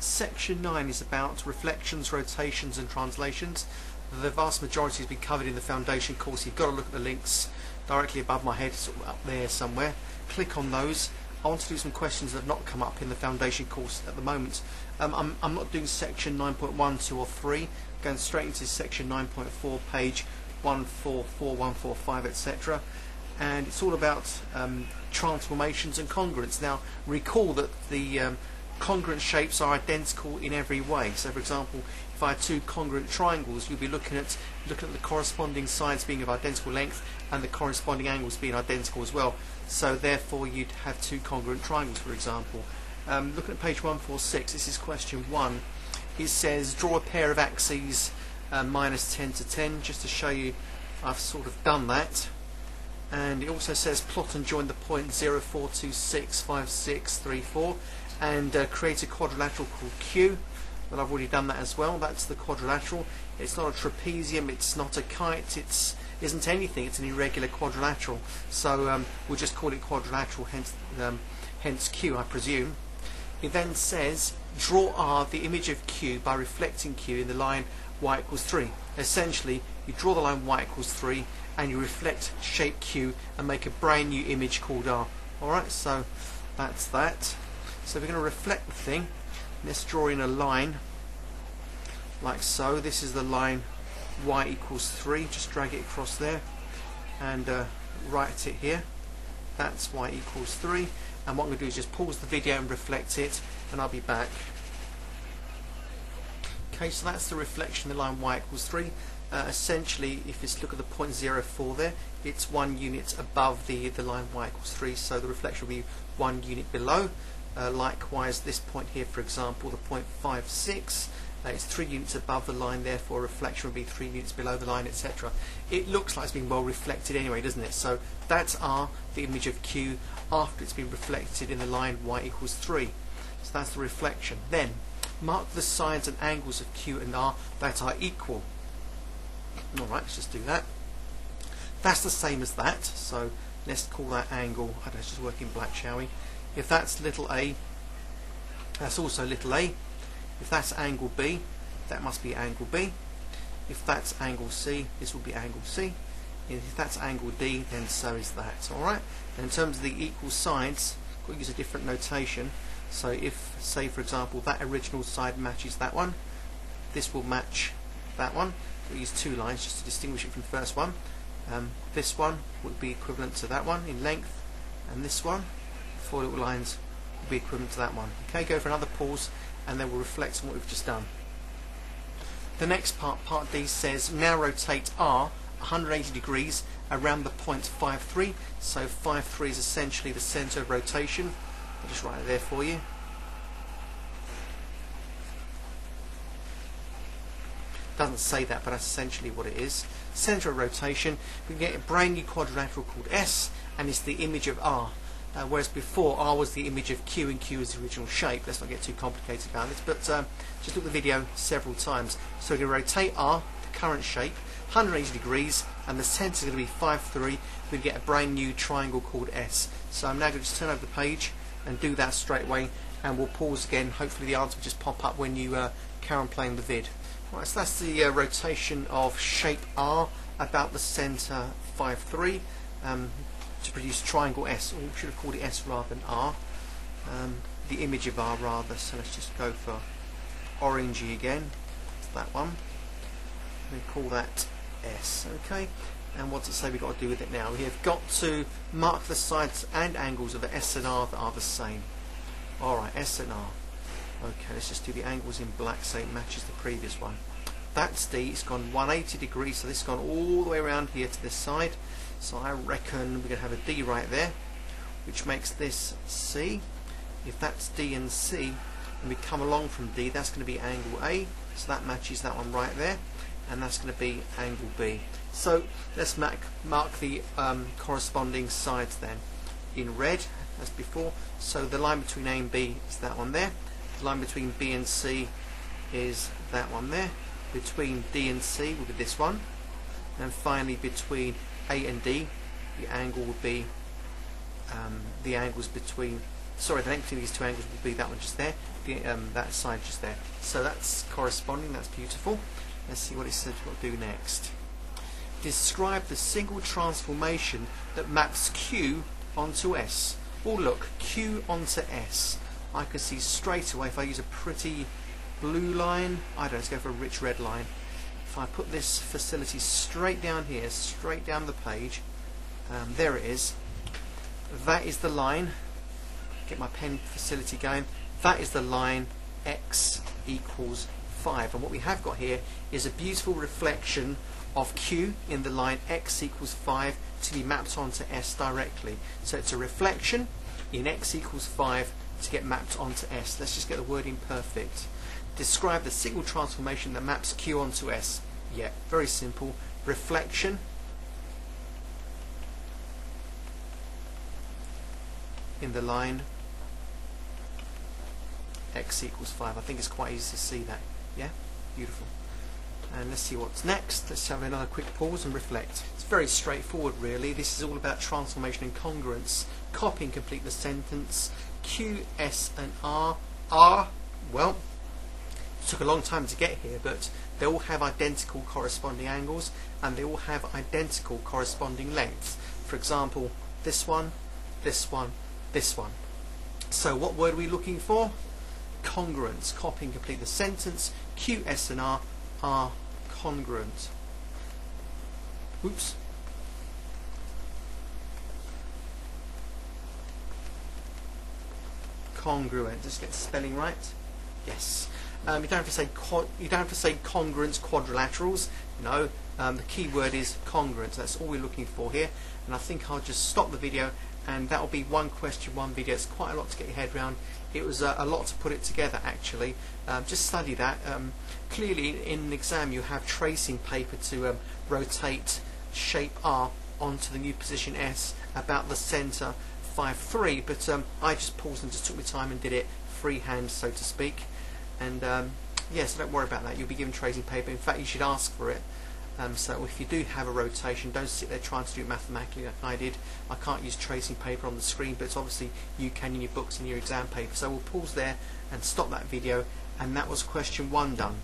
Section 9 is about reflections, rotations and translations. The vast majority has been covered in the foundation course. You've got to look at the links directly above my head, sort of up there somewhere. Click on those. I want to do some questions that have not come up in the foundation course at the moment. I'm not doing section 9.1, 2 or 3. I'm going straight into section 9.4, page 144, 145, etc. And it's all about transformations and congruence. Now recall that the congruent shapes are identical in every way. So for example, if I had two congruent triangles, you'll be looking at the corresponding sides being of identical length and the corresponding angles being identical as well. So therefore you'd have two congruent triangles, for example. Looking at page 146, this is question 1. It says draw a pair of axes minus 10 to 10, just to show you I've sort of done that. And it also says plot and join the point 04265634 and create a quadrilateral called Q. But I've already done that as well. That's the quadrilateral. It's not a trapezium, it's not a kite, it isn't anything, it's an irregular quadrilateral. So we'll just call it quadrilateral, hence Q, I presume. It then says draw R, the image of Q, by reflecting Q in the line y equals 3. Essentially, you draw the line y equals 3 and you reflect shape Q and make a brand new image called R. Alright, so that's that. So we're going to reflect the thing. Let's draw in a line like so. This is the line y equals 3. Just drag it across there and write it here. That's y equals 3. And what I'm going to do is just pause the video and reflect it, and I'll be back. Okay, so that's the reflection of the line y equals 3. Essentially, if you look at the point 04 there, it's 1 unit above the line y equals 3, so the reflection will be 1 unit below. Likewise, this point here, for example, the point 56, it's 3 units above the line, therefore reflection will be 3 units below the line, etc. It looks like it's been well reflected anyway, doesn't it? So that's R, the image of Q, after it's been reflected in the line y equals 3. So that's the reflection. Then mark the sides and angles of Q and R that are equal. Alright, let's just do that. That's the same as that, so let's call that angle, I don't know, let's just work in black, shall we? If that's little a, that's also little a. If that's angle B, that must be angle B. If that's angle C, this will be angle C. And if that's angle D, then so is that. Alright? And in terms of the equal sides, we'll use a different notation. So if, say for example, that original side matches that one, this will match that one. We'll use 2 lines just to distinguish it from the first one. This one would be equivalent to that one in length, and this one, 4 little lines, will be equivalent to that one. Okay, go for another pause and then we'll reflect on what we've just done. The next part, part D, says now rotate R 180 degrees around the point 5,3. So 5,3 is essentially the centre of rotation. I'll just write it there for you. Doesn't say that, but that's essentially what it is. Centre of rotation. We can get a brand new quadrilateral called S, and it's the image of R. Whereas before R was the image of Q and Q is the original shape. Let's not get too complicated about this, but just look at the video several times. So we're going to rotate R, the current shape, 180 degrees, and the centre is going to be 5,3. We get a brand new triangle called S. So I'm now going to just turn over the page and do that straight away, and we'll pause again. Hopefully the answer will just pop up when you carry on playing the vid. Right, so that's the rotation of shape R about the centre 5,3 to produce triangle S, or we should have called it S rather than R, the image of R rather. So let's just go for orangey again. That's that one. We call that S. Okay, and what does it say we've got to do with it now? We have got to mark the sides and angles of S and R that are the same. Alright, S and R. Okay, let's just do the angles in black so it matches the previous one. That's D, it's gone 180 degrees, so this has gone all the way around here to this side. So I reckon we're going to have a D right there, which makes this C. If that's D and C, and we come along from D, that's going to be angle A, so that matches that one right there, and that's going to be angle B. So let's mark the corresponding sides then in red as before. So the line between A and B is that one there. The line between B and C is that one there. Between D and C will be this one. And finally between A and D, the angle will be the angles between sorry, the length of these two angles will be that one just there, that side just there. So that's corresponding, that's beautiful. Let's see what it says what to do next. Describe the single transformation that maps Q onto S. Oh look, Q onto S. I can see straight away if I use a pretty blue line, I don't know, let's go for a rich red line. If I put this facility straight down here, straight down the page, there it is. That is the line. Get my pen facility going. That is the line x equals 5. And what we have got here is a beautiful reflection of Q in the line x equals 5 to be mapped onto S directly. So it's a reflection in x equals 5 to get mapped onto S. Let's just get the wording perfect. Describe the single transformation that maps Q onto S. Yeah, very simple. Reflection in the line x equals 5. I think it's quite easy to see that. Yeah, beautiful. And let's see what's next. Let's have another quick pause and reflect. It's very straightforward really. This is all about transformation and congruence. Copy and complete the sentence. Q, S and R. R, well, it took a long time to get here, but they all have identical corresponding angles and they all have identical corresponding lengths. For example, this one, this one, this one. So what word are we looking for? Congruence. Copy and complete the sentence. Q, S and R are congruent. Oops. Congruent. Just get the spelling right. Yes. You don't have to say congruence quadrilaterals. No. The key word is congruent. That's all we're looking for here. And I think I'll just stop the video, and that will be one question, one video. It's quite a lot to get your head around. It was a lot to put it together actually. Just study that. Clearly in an exam you have tracing paper to rotate shape R onto the new position S about the centre 5-3, but I just paused and just took my time and did it freehand, so to speak. And yeah, so don't worry about that. You'll be given tracing paper. In fact, you should ask for it. So if you do have a rotation, don't sit there trying to do it mathematically like I did. I can't use tracing paper on the screen, but obviously you can in your books and your exam paper. So we'll pause there and stop that video, and that was question 1 done.